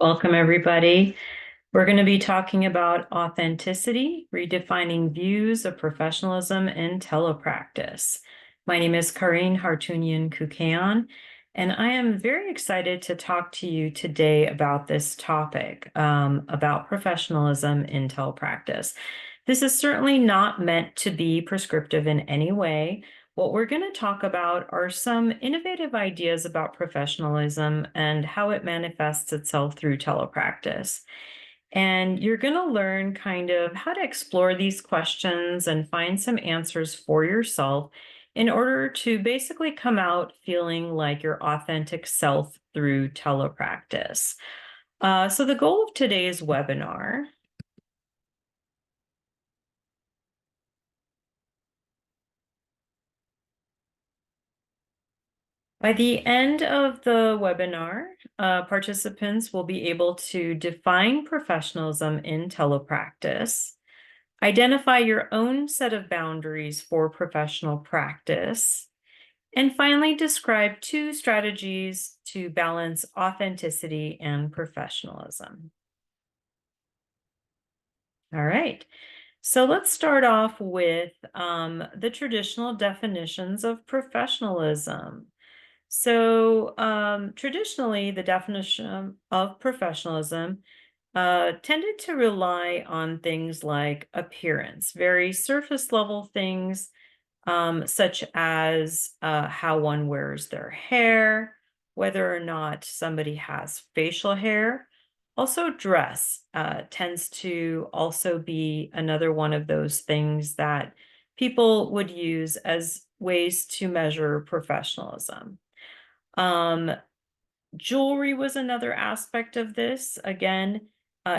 Welcome, everybody. We're going to be talking about authenticity, redefining views of professionalism in telepractice. My name is Karin Koukeyan, and I am very excited to talk to you today about this topic, about professionalism in telepractice. This is certainly not meant to be prescriptive in any way. What we're going to talk about are some innovative ideas about professionalism and how it manifests itself through telepractice. And you're going to learn kind of how to explore these questions and find some answers for yourself in order to basically come out feeling like your authentic self through telepractice. So the goal of today's webinar by the end of the webinar, participants will be able to define professionalism in telepractice, identify your own set of boundaries for professional practice, and finally describe 2 strategies to balance authenticity and professionalism. All right. So let's start off with the traditional definitions of professionalism. So traditionally, the definition of professionalism tended to rely on things like appearance, very surface level things, such as how one wears their hair, whether or not somebody has facial hair. Also, dress tends to also be another one of those things that people would use as ways to measure professionalism. Jewelry was another aspect of this. Again,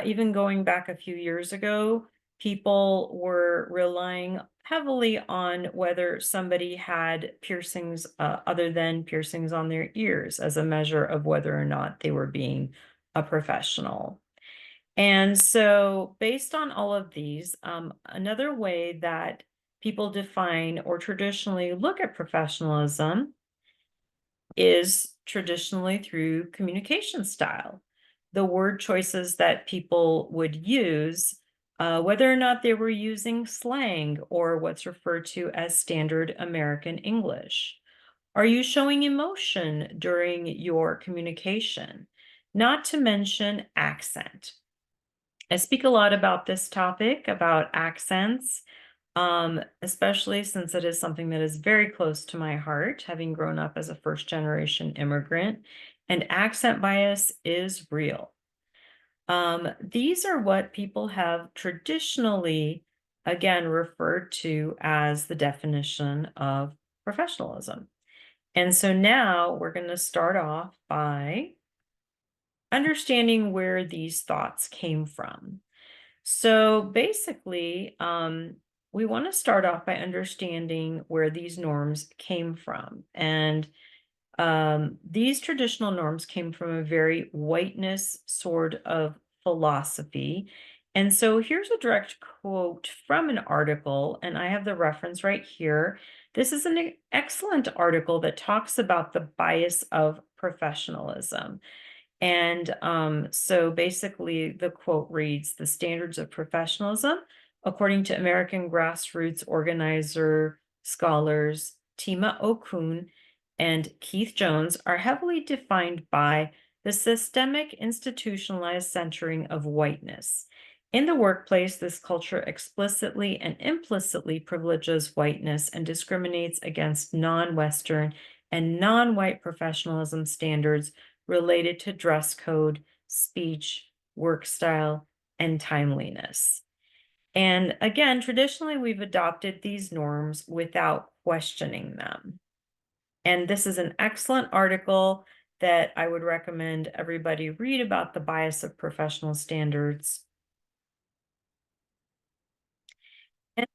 even going back a few years ago, people were relying heavily on whether somebody had piercings other than piercings on their ears as a measure of whether or not they were being a professional. And so based on all of these, another way that people define or traditionally look at professionalism is traditionally through communication style. The word choices that people would use, whether or not they were using slang or what's referred to as standard American English. Are you showing emotion during your communication? Not to mention accent. I speak a lot about this topic, about accents, especially since it is something that is very close to my heart, having grown up as a first-generation immigrant, and accent bias is real. These are what people have traditionally, again, referred to as the definition of professionalism. And so now we're going to start off by understanding where these thoughts came from. So basically, we want to start off by understanding where these norms came from. And these traditional norms came from a very whiteness sort of philosophy. And so here's a direct quote from an article, and I have the reference right here. This is an excellent article that talks about the bias of professionalism. And so basically the quote reads, "The standards of professionalism, according to American grassroots organizer scholars Tima Okun and Keith Jones, are heavily defined by the systemic institutionalized centering of whiteness. In the workplace, this culture explicitly and implicitly privileges whiteness and discriminates against non-Western and non-white professionalism standards related to dress code, speech, work style, and timeliness." And again, traditionally, we've adopted these norms without questioning them. And this is an excellent article that I would recommend everybody read about the bias of professional standards. And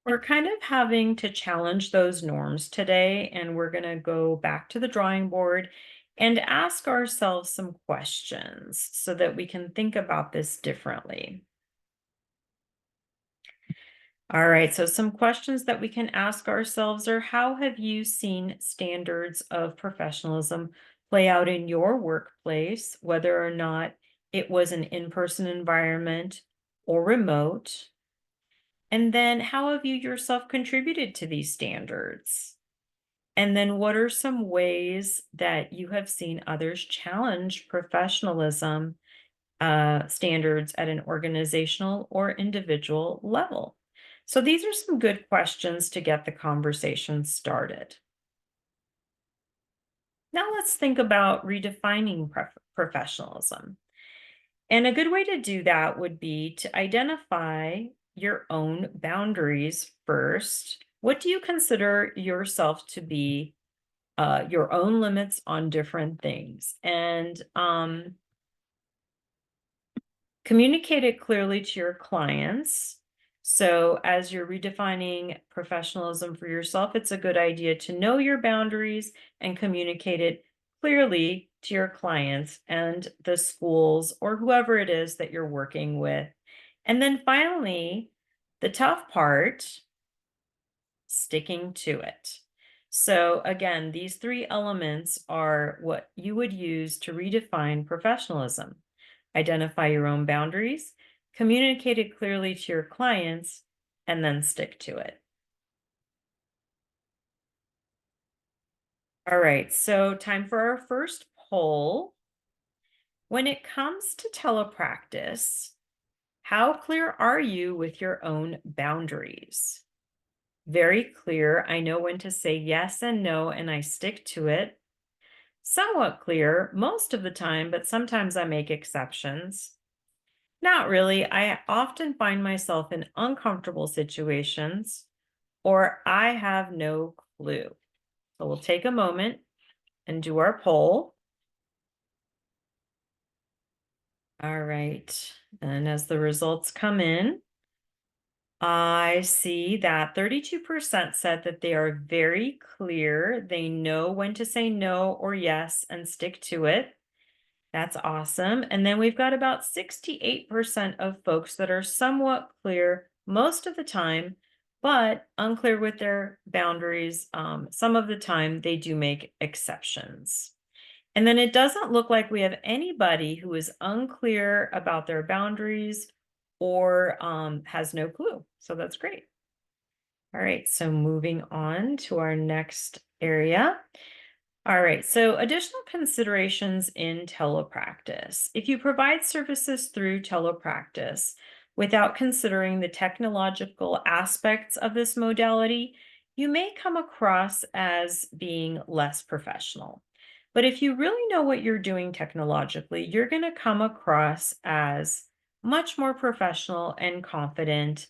we're kind of having to challenge those norms today, and we're going to go back to the drawing board and ask ourselves some questions so that we can think about this differently. All right, so some questions that we can ask ourselves are, how have you seen standards of professionalism play out in your workplace, whether or not it was an in-person environment or remote. And then how have you yourself contributed to these standards? And then what are some ways that you have seen others challenge professionalism standards at an organizational or individual level? So these are some good questions to get the conversation started. Now let's think about redefining professionalism. And a good way to do that would be to identify your own boundaries first. What do you consider yourself to be your own limits on different things? And communicate it clearly to your clients. So, as you're redefining professionalism for yourself, it's a good idea to know your boundaries and communicate it clearly to your clients and the schools or whoever it is that you're working with. And then finally, the tough part, sticking to it. So, again, these three elements are what you would use to redefine professionalism: identify your own boundaries, communicate it clearly to your clients, and then stick to it. All right, so time for our first poll. When it comes to telepractice, how clear are you with your own boundaries? Very clear. I know when to say yes and no, and I stick to it. Somewhat clear most of the time, but sometimes I make exceptions. Not really. I often find myself in uncomfortable situations or I have no clue. So we'll take a moment and do our poll. All right. And as the results come in, I see that 32% said that they are very clear. They know when to say no or yes and stick to it. That's awesome. And then we've got about 68% of folks that are somewhat clear most of the time, but unclear with their boundaries. Some of the time they do make exceptions. And then it doesn't look like we have anybody who is unclear about their boundaries or has no clue. So that's great. All right, so moving on to our next area. All right, so additional considerations in telepractice. If you provide services through telepractice without considering the technological aspects of this modality, you may come across as being less professional. But if you really know what you're doing technologically, you're going to come across as much more professional and confident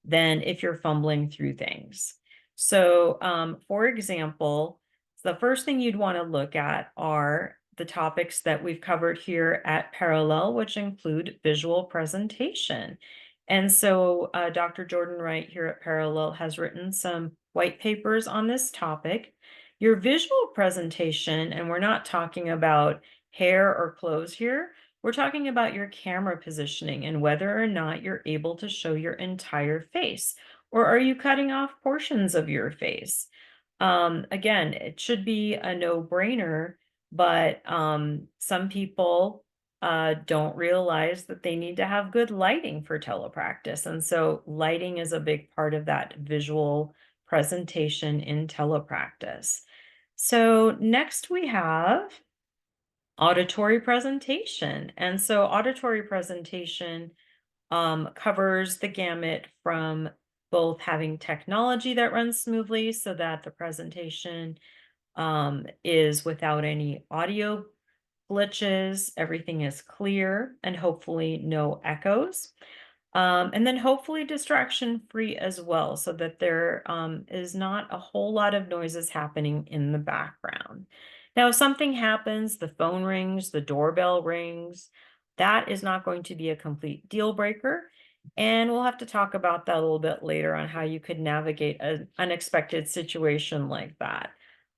than if you're fumbling through things. So, for example, the first thing you'd want to look at are the topics that we've covered here at Parallel, which include visual presentation. And so Dr. Jordan Wright here at Parallel has written some white papers on this topic. Your visual presentation, and we're not talking about hair or clothes here, we're talking about your camera positioning and whether or not you're able to show your entire face, or are you cutting off portions of your face? Again, it should be a no-brainer, but some people don't realize that they need to have good lighting for telepractice. And so lighting is a big part of that visual presentation in telepractice. So next we have auditory presentation. And so auditory presentation covers the gamut from both having technology that runs smoothly so that the presentation is without any audio glitches, everything is clear, and hopefully no echoes. And then hopefully distraction free as well, so that there is not a whole lot of noises happening in the background. Now, if something happens, the phone rings, the doorbell rings, that is not going to be a complete deal breaker. And we'll have to talk about that a little bit later on how you could navigate an unexpected situation like that.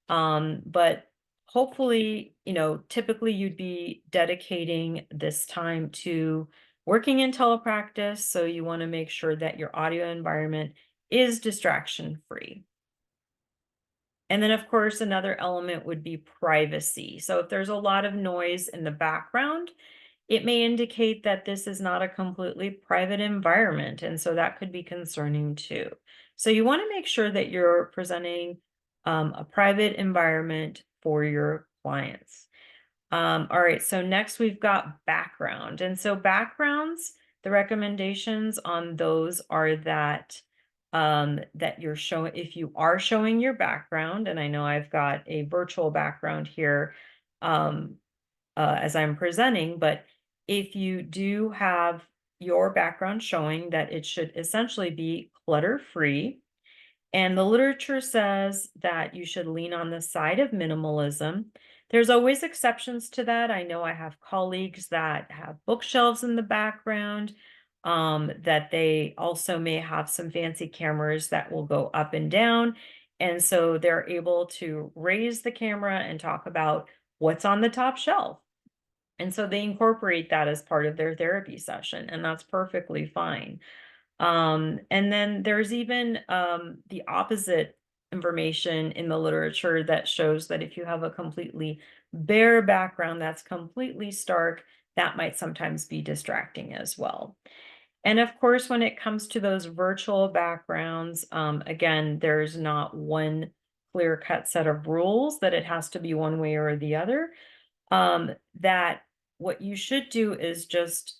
But hopefully, typically you'd be dedicating this time to working in telepractice. So you want to make sure that your audio environment is distraction free. And then, of course, another element would be privacy. So if there's a lot of noise in the background, it may indicate that this is not a completely private environment. And so that could be concerning too. So you want to make sure that you're presenting a private environment for your clients. All right, so next we've got background. And so backgrounds, the recommendations on those are that that you're showing, if you are showing your background, and I know I've got a virtual background here um, as I'm presenting, but if you do have your background showing, that it should essentially be clutter-free. And the literature says that you should lean on the side of minimalism. There's always exceptions to that. I know I have colleagues that have bookshelves in the background, that they also may have some fancy cameras that will go up and down. And so they're able to raise the camera and talk about what's on the top shelf. And so they incorporate that as part of their therapy session, and that's perfectly fine. And then there's even the opposite information in the literature that shows that if you have a completely bare background that's completely stark, that might sometimes be distracting as well. And of course, when it comes to those virtual backgrounds, again, there's not one clear-cut set of rules that it has to be one way or the other. That what you should do is just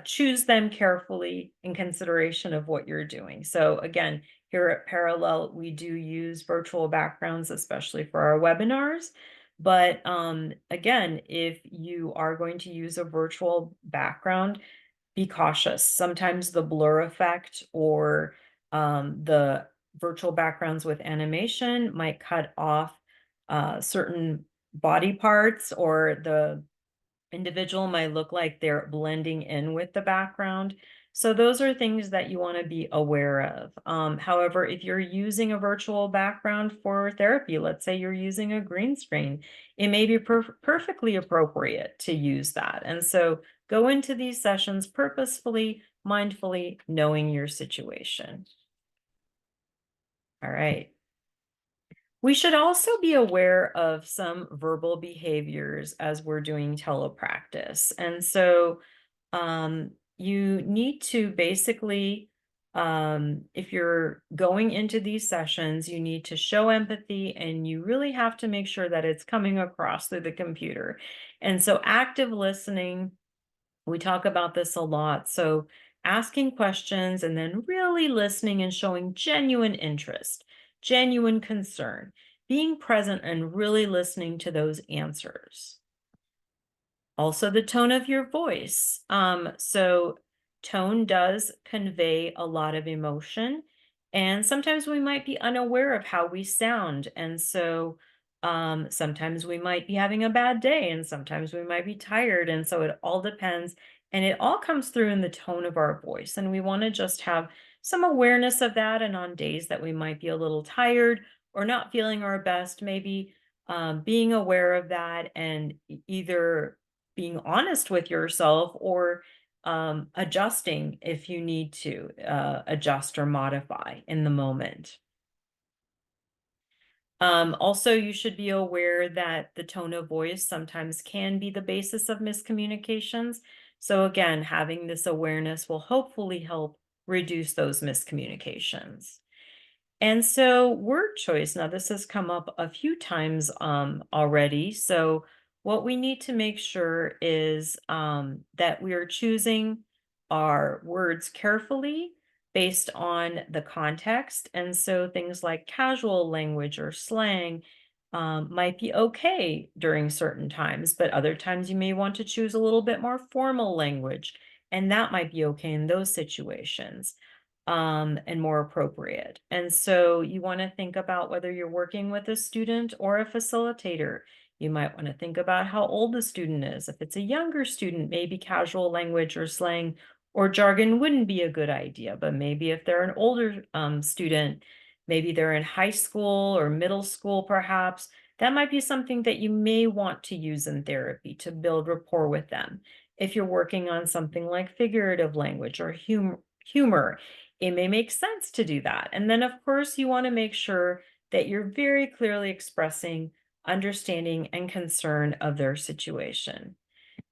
choose them carefully in consideration of what you're doing. So again, here at Parallel, we do use virtual backgrounds, especially for our webinars. But again, if you are going to use a virtual background, be cautious. Sometimes the blur effect or the virtual backgrounds with animation might cut off certain body parts, or the individual might look like they're blending in with the background. So those are things that you want to be aware of. However, if you're using a virtual background for therapy, let's say you're using a green screen, it may be perfectly appropriate to use that. And so go into these sessions purposefully, mindfully, knowing your situation. All right. We should also be aware of some verbal behaviors as we're doing telepractice. And so you need to basically, if you're going into these sessions, you need to show empathy, and you really have to make sure that it's coming across through the computer. And so active listening, we talk about this a lot. So asking questions and then really listening and showing genuine interest, genuine concern, being present and really listening to those answers. Also, the tone of your voice. So tone does convey a lot of emotion, and sometimes we might be unaware of how we sound. And so sometimes we might be having a bad day, and sometimes we might be tired. And so it all depends, and it all comes through in the tone of our voice. And we want to just have some awareness of that. And on days that we might be a little tired or not feeling our best, maybe being aware of that, and either being honest with yourself, or adjusting if you need to adjust or modify in the moment. Also, you should be aware that the tone of voice sometimes can be the basis of miscommunications. So again, having this awareness will hopefully help reduce those miscommunications. And so word choice, now this has come up a few times already. So what we need to make sure is that we are choosing our words carefully based on the context. And so things like casual language or slang might be okay during certain times, but other times you may want to choose a little bit more formal language, and that might be okay in those situations, and more appropriate. And so you want to think about whether you're working with a student or a facilitator. You might want to think about how old the student is. If it's a younger student, maybe casual language or slang or jargon wouldn't be a good idea. But maybe if they're an older student, maybe they're in high school or middle school, perhaps, that might be something that you may want to use in therapy to build rapport with them. If you're working on something like figurative language or humor, it may make sense to do that. And then, of course, you want to make sure that you're very clearly expressing understanding and concern of their situation.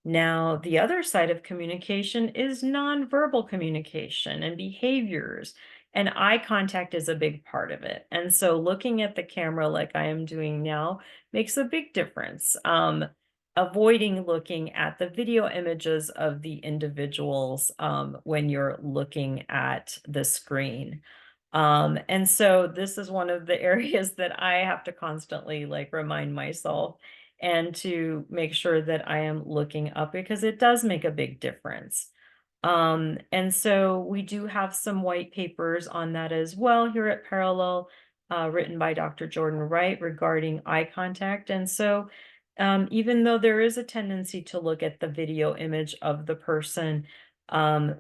Now, the other side of communication is nonverbal communication and behaviors, and eye contact is a big part of it. And so, looking at the camera like I am doing now makes a big difference. Avoiding looking at the video images of the individuals when you're looking at the screen. And so this is one of the areas that I have to constantly like remind myself and to make sure that I am looking up because it does make a big difference. And so we do have some white papers on that as well here at Parallel, written by Dr. Jordan Wright regarding eye contact. And so even though there is a tendency to look at the video image of the person,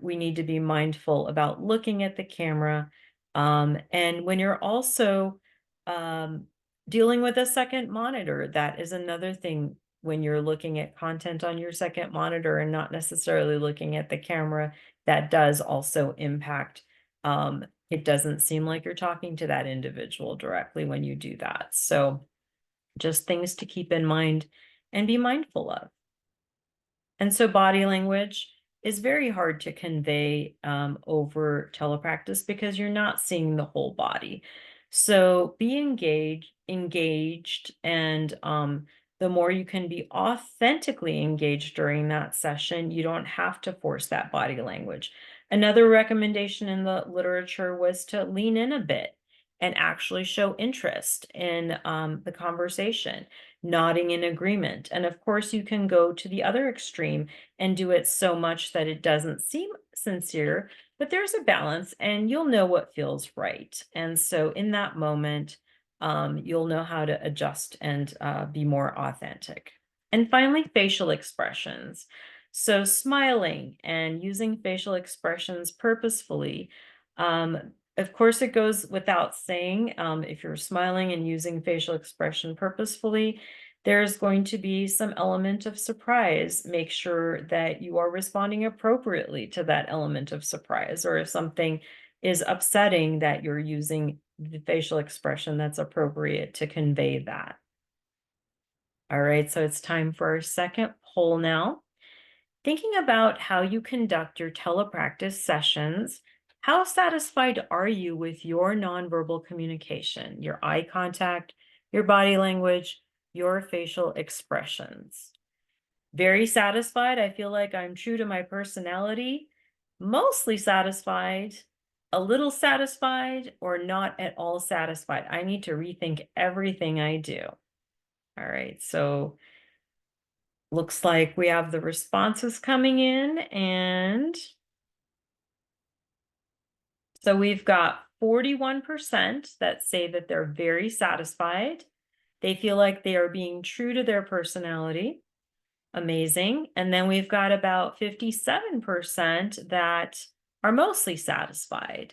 we need to be mindful about looking at the camera. And when you're also um, dealing with a second monitor, that is another thing when you're looking at content on your second monitor and not necessarily looking at the camera, that does also impact. It doesn't seem like you're talking to that individual directly when you do that. So just things to keep in mind and be mindful of. And so body language is very hard to convey over telepractice because you're not seeing the whole body. So be engaged, and the more you can be authentically engaged during that session, you don't have to force that body language. Another recommendation in the literature was to lean in a bit and actually show interest in the conversation, nodding in agreement. And of course, you can go to the other extreme and do it so much that it doesn't seem sincere, but there's a balance and you'll know what feels right. And so in that moment, you'll know how to adjust and be more authentic. And finally, facial expressions. So smiling and using facial expressions purposefully. Of course, it goes without saying, if you're smiling and using facial expression purposefully, there's going to be some element of surprise. Make sure that you are responding appropriately to that element of surprise, or if something is upsetting, that you're using the facial expression that's appropriate to convey that. All right, so it's time for our second poll now. Thinking about how you conduct your telepractice sessions, how satisfied are you with your nonverbal communication, your eye contact, your body language, your facial expressions? Very satisfied. I feel like I'm true to my personality. Mostly satisfied, a little satisfied, or not at all satisfied. I need to rethink everything I do. All right, so looks like we have the responses coming in, and so we've got 41% that say that they're very satisfied. They feel like they are being true to their personality. Amazing. And then we've got about 57% that are mostly satisfied.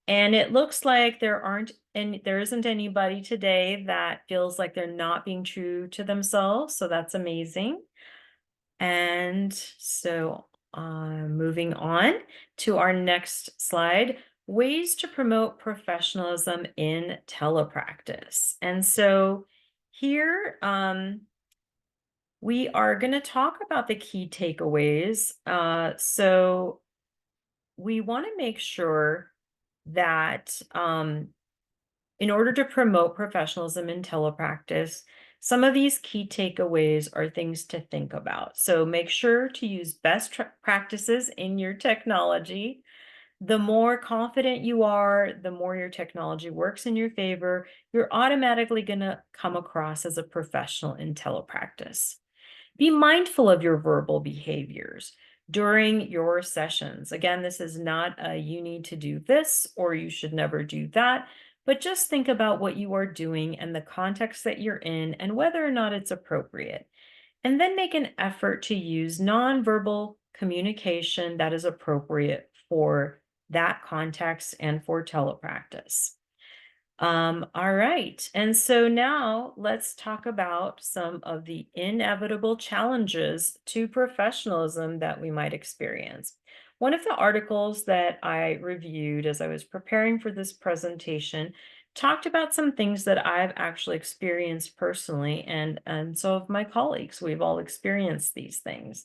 And it looks like there isn't anybody today that feels like they're not being true to themselves. So that's amazing. And so moving on to our next slide, ways to promote professionalism in telepractice. And so here we are going to talk about the key takeaways. So we want to make sure that in order to promote professionalism in telepractice, some of these key takeaways are things to think about. So make sure to use best practices in your technology. The more confident you are, the more your technology works in your favor, you're automatically going to come across as a professional in telepractice. Be mindful of your verbal behaviors during your sessions. Again, this is not a you need to do this or you should never do that, but just think about what you are doing and the context that you're in and whether or not it's appropriate. And then make an effort to use nonverbal communication that is appropriate for that context and for telepractice. All right. And so now let's talk about some of the inevitable challenges to professionalism that we might experience. One of the articles that I reviewed as I was preparing for this presentation talked about some things that I've actually experienced personally, and so have my colleagues. We've all experienced these things.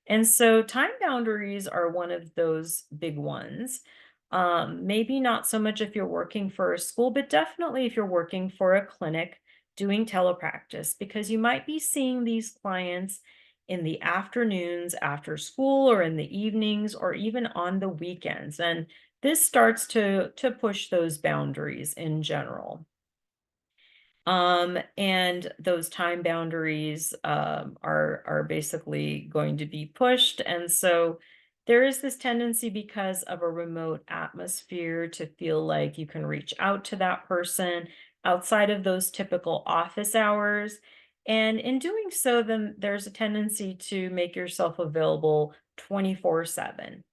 And so time boundaries are one of those big ones. Maybe not so much if you're working for a school, but definitely if you're working for a clinic doing telepractice, because you might be seeing these clients in the afternoons after school or in the evenings or even on the weekends. And this starts to push those boundaries in general. And those time boundaries are basically going to be pushed. And so there is this tendency because of a remote atmosphere to feel like you can reach out to that person outside of those typical office hours. And in doing so, then there's a tendency to make yourself available 24/7.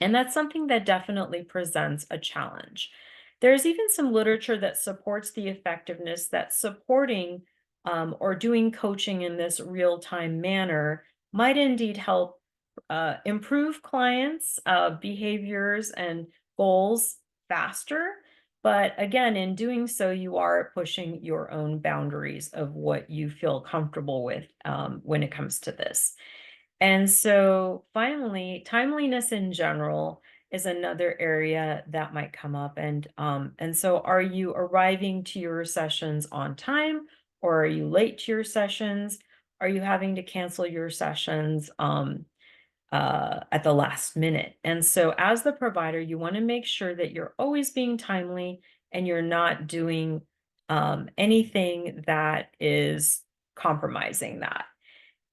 And that's something that definitely presents a challenge. There's even some literature that supports the effectiveness that supporting or doing coaching in this real time manner might indeed help improve clients' behaviors and goals faster. But again, in doing so, you are pushing your own boundaries of what you feel comfortable with when it comes to this. And so finally, timeliness in general is another area that might come up. And so are you arriving to your sessions on time, or are you late to your sessions? Are you having to cancel your sessions at the last minute? And so as the provider, you want to make sure that you're always being timely and you're not doing anything that is compromising that.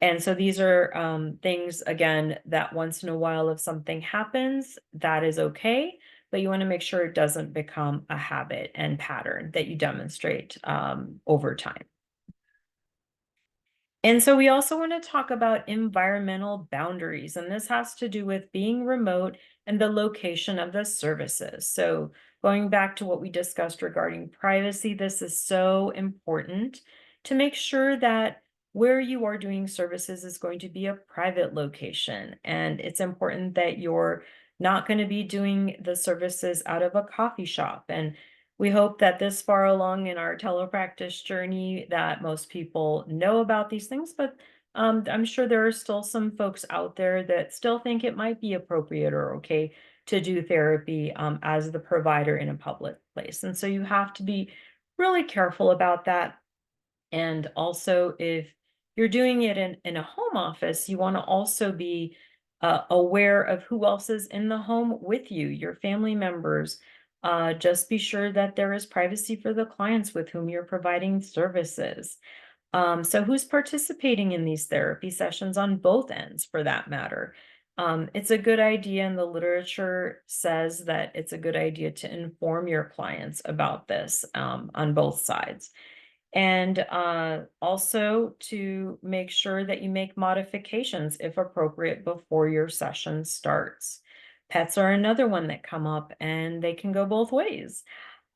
And so these are things, again, that once in a while, if something happens, that is okay. But you want to make sure it doesn't become a habit and pattern that you demonstrate over time. And so we also want to talk about environmental boundaries, and this has to do with being remote and the location of the services. So going back to what we discussed regarding privacy, this is so important to make sure that where you are doing services is going to be a private location. And it's important that you're not going to be doing the services out of a coffee shop. And we hope that this far along in our telepractice journey that most people know about these things, but I'm sure there are still some folks out there that still think it might be appropriate or okay to do therapy as the provider in a public place. And so you have to be really careful about that. And also, if you're doing it in a home office, you want to also be aware of who else is in the home with you, your family members. Just be sure that there is privacy for the clients with whom you're providing services. So, who's participating in these therapy sessions on both ends, for that matter? It's a good idea, and the literature says that it's a good idea to inform your clients about this on both sides. And also to make sure that you make modifications if appropriate before your session starts. Pets are another one that come up and they can go both ways.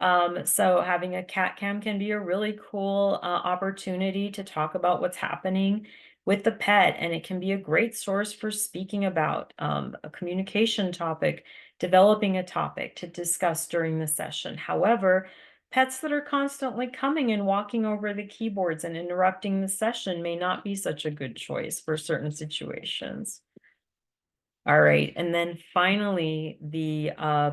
So having a cat cam can be a really cool opportunity to talk about what's happening with the pet, and it can be a great source for speaking about a communication topic, developing a topic to discuss during the session. However, pets that are constantly coming and walking over the keyboards and interrupting the session may not be such a good choice for certain situations. All right. And then finally, the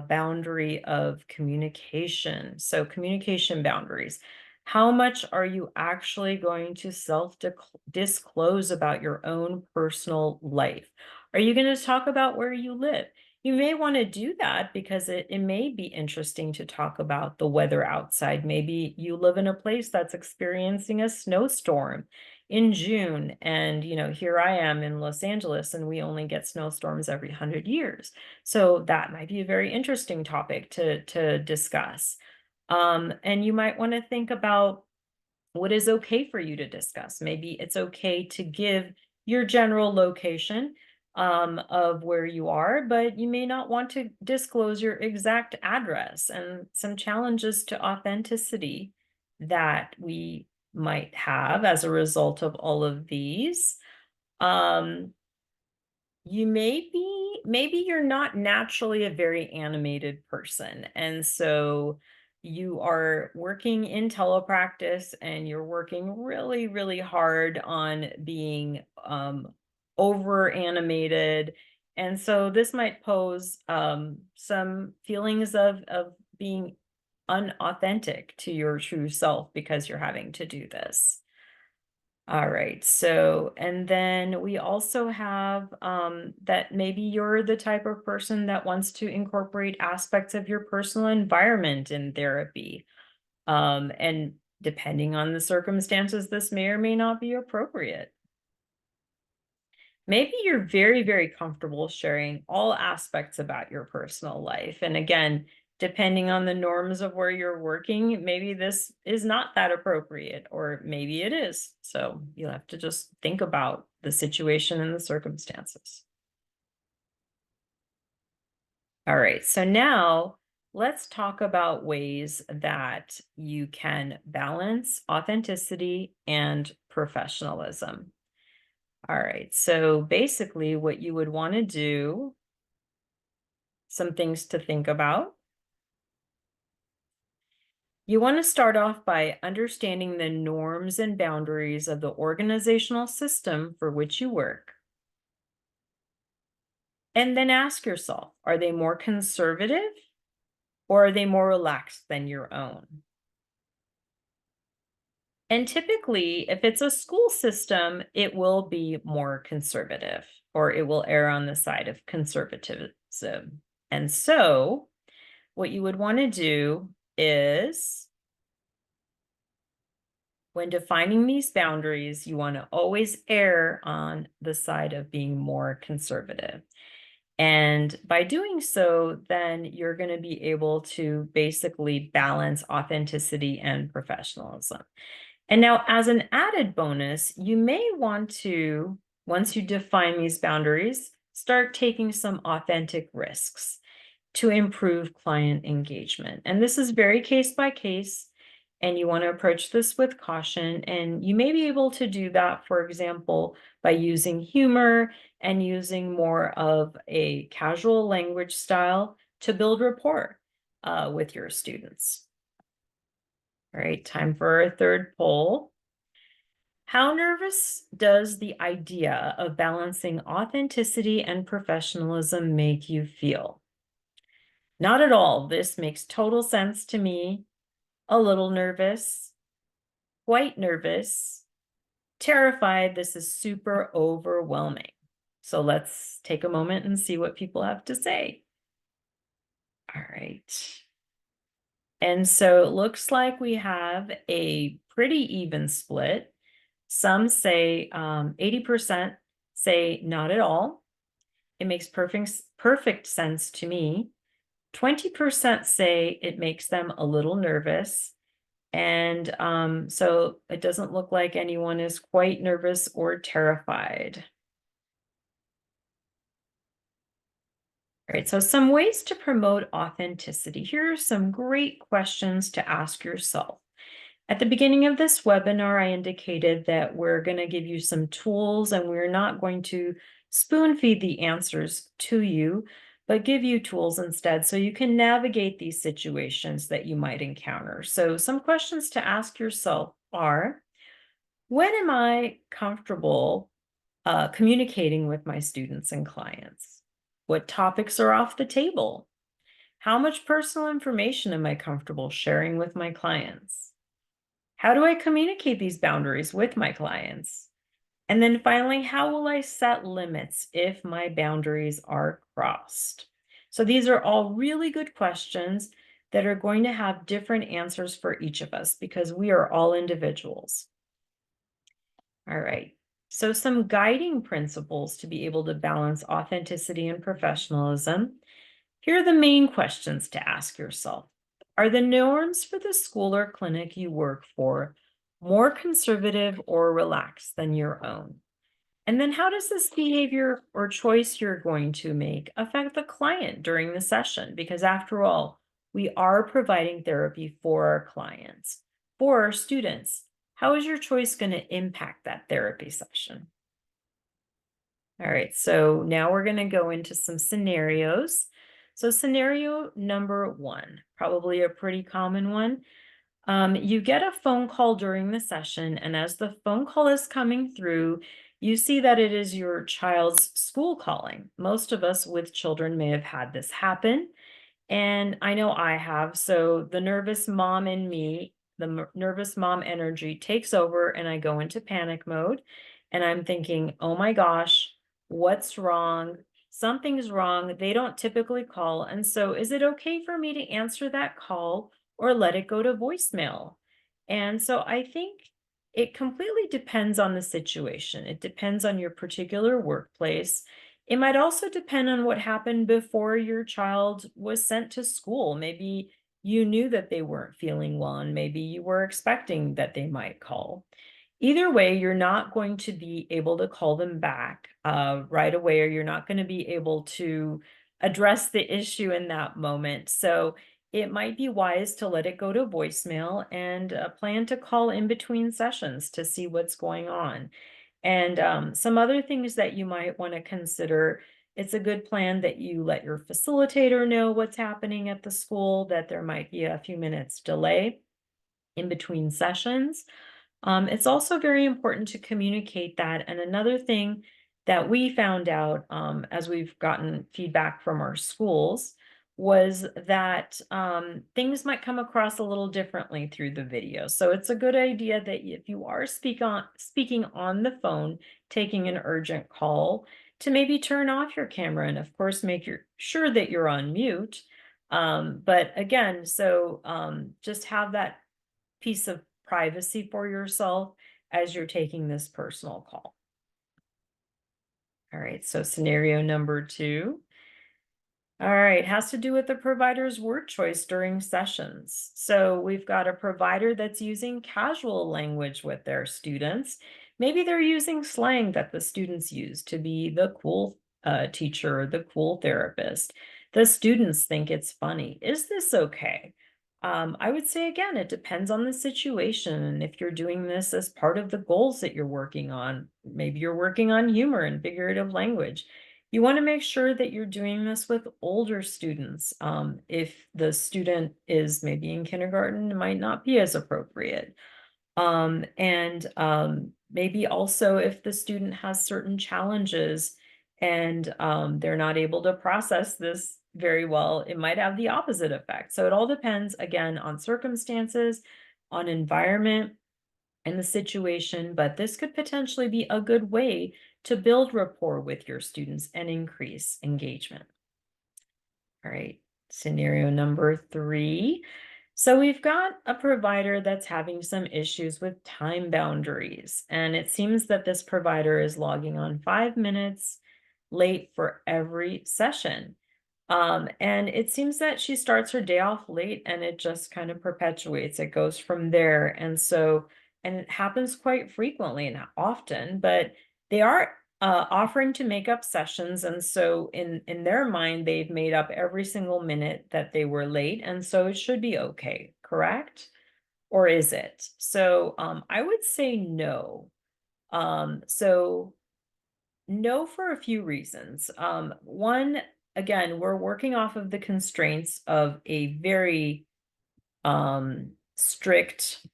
boundary of communication. So, communication boundaries. How much are you actually going to self disclose about your own personal life? Are you going to talk about where you live? You may want to do that because it may be interesting to talk about the weather outside. Maybe you live in a place that's experiencing a snowstorm in June. And, here I am in Los Angeles, and we only get snowstorms every 100 years. So that might be a very interesting topic to discuss. And you might want to think about what is okay for you to discuss. Maybe it's okay to give your general location of where you are, but you may not want to disclose your exact address, and some challenges to authenticity that we might have as a result of all of these. Um, you maybe you're not naturally a very animated person, and so you are working in telepractice and you're working really, really hard on being over animated. And so this might pose some feelings of being unauthentic to your true self because you're having to do this. All right, so, and then we also have that maybe you're the type of person that wants to incorporate aspects of your personal environment in therapy. And depending on the circumstances, this may or may not be appropriate. Maybe you're very, very comfortable sharing all aspects about your personal life. And again, depending on the norms of where you're working, maybe this is not that appropriate, or maybe it is. So you'll have to just think about the situation and the circumstances. All right, so now let's talk about ways that you can balance authenticity and professionalism. All right, so basically, what you would want to do, some things to think about. You want to start off by understanding the norms and boundaries of the organizational system for which you work. And then ask yourself, are they more conservative or are they more relaxed than your own? And typically, if it's a school system, it will be more conservative, or it will err on the side of conservatism. And so, what you would want to do is, when defining these boundaries, you want to always err on the side of being more conservative. And by doing so, then you're going to be able to basically balance authenticity and professionalism. And now, as an added bonus, you may want to, once you define these boundaries, start taking some authentic risks to improve client engagement. And this is very case by case, and you want to approach this with caution. And you may be able to do that, for example, by using humor and using more of a casual language style to build rapport with your students. All right, time for our third poll. How nervous does the idea of balancing authenticity and professionalism make you feel? Not at all. This makes total sense to me. A little nervous, quite nervous, terrified. This is super overwhelming. So let's take a moment and see what people have to say. All right. And so it looks like we have a pretty even split. Some say 80% say not at all. It makes perfect sense to me. 20% say it makes them a little nervous. And so it doesn't look like anyone is quite nervous or terrified. All right, so some ways to promote authenticity. Here are some great questions to ask yourself. At the beginning of this webinar, I indicated that we're going to give you some tools, and we're not going to spoon feed the answers to you, but give you tools instead so you can navigate these situations that you might encounter. So some questions to ask yourself are, when am I comfortable communicating with my students and clients? What topics are off the table? How much personal information am I comfortable sharing with my clients? How do I communicate these boundaries with my clients? And then finally, how will I set limits if my boundaries are crossed? So these are all really good questions that are going to have different answers for each of us because we are all individuals. All right. So some guiding principles to be able to balance authenticity and professionalism. Here are the main questions to ask yourself. Are the norms for the school or clinic you work for more conservative or relaxed than your own? And then how does this behavior or choice you're going to make affect the client during the session? Because after all, we are providing therapy for our clients, for our students. How is your choice going to impact that therapy session? All right, so now we're going to go into some scenarios. So scenario number one, probably a pretty common one. You get a phone call during the session, and as the phone call is coming through, you see that it is your child's school calling. Most of us with children may have had this happen. And I know I have. So the nervous mom in me, the nervous mom energy takes over, and I go into panic mode. And I'm thinking, oh my gosh, what's wrong? Something's wrong. They don't typically call. And so, is it okay for me to answer that call or let it go to voicemail? And so, I think it completely depends on the situation. It depends on your particular workplace. It might also depend on what happened before your child was sent to school. Maybe you knew that they weren't feeling well, and maybe you were expecting that they might call. Either way, you're not going to be able to call them back right away, or you're not going to be able to address the issue in that moment. So it might be wise to let it go to voicemail and plan to call in between sessions to see what's going on. And some other things that you might want to consider, it's a good plan that you let your facilitator know what's happening at the school, that there might be a few minutes delay in between sessions. It's also very important to communicate that. And another thing that we found out as we've gotten feedback from our schools was that things might come across a little differently through the video. So it's a good idea that if you are speaking on the phone, taking an urgent call, to maybe turn off your camera and of course make sure that you're on mute. But again, so just have that piece of privacy for yourself as you're taking this personal call. All right, so scenario number two. All right, has to do with the provider's word choice during sessions. So we've got a provider that's using casual language with their students. Maybe they're using slang that the students use to be the cool teacher, or the cool therapist. The students think it's funny. Is this okay? I would say again, it depends on the situation. And if you're doing this as part of the goals that you're working on, maybe you're working on humor and figurative language. You want to make sure that you're doing this with older students. If the student is maybe in kindergarten, it might not be as appropriate. And maybe also if the student has certain challenges and they're not able to process this very well, it might have the opposite effect. So it all depends, again, on circumstances, on environment, and the situation, but this could potentially be a good way to build rapport with your students and increase engagement. All right, scenario number three. So we've got a provider that's having some issues with time boundaries, and it seems that this provider is logging on 5 minutes late for every session. And it seems that she starts her day off late and it just kind of perpetuates. It goes from there. And so, and it happens quite frequently and often, but they are offering to make up sessions. And so in their mind, they've made up every single minute that they were late. And so it should be okay, correct? Or is it? So I would say no. So no, for a few reasons. One, again, we're working off of the constraints of a very strict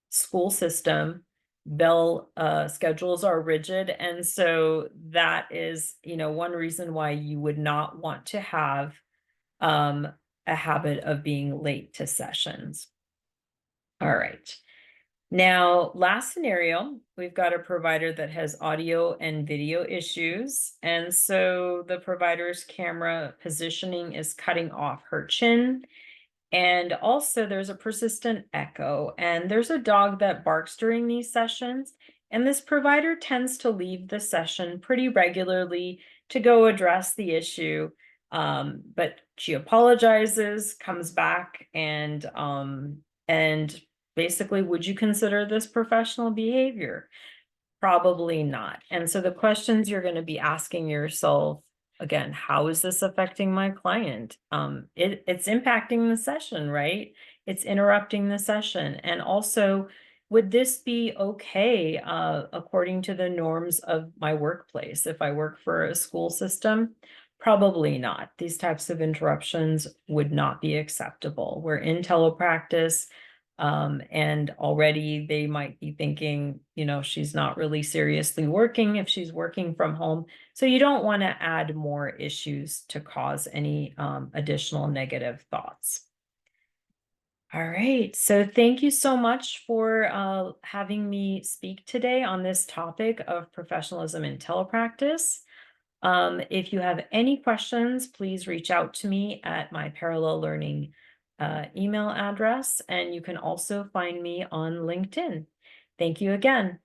school system. Bell schedules are rigid, and so that is, one reason why you would not want to have um, a habit of being late to sessions. All right. Now, last scenario, we've got a provider that has audio and video issues. And so the provider's camera positioning is cutting off her chin. And also there's a persistent echo. And there's a dog that barks during these sessions. And this provider tends to leave the session pretty regularly to go address the issue. But she apologizes, comes back, and basically, would you consider this professional behavior? Probably not. And so the questions you're going to be asking yourself, again, how is this affecting my client? It's impacting the session, right? It's interrupting the session. And also, would this be okay according to the norms of my workplace? If I work for a school system, Probably not. These types of interruptions would not be acceptable. We're in telepractice, and already they might be thinking, she's not really seriously working if she's working from home. So you don't want to add more issues to cause any additional negative thoughts. All right. So thank you so much for having me speak today on this topic of professionalism in telepractice. If you have any questions, please reach out to me at my parallel learning email address, and you can also find me on LinkedIn. Thank you again.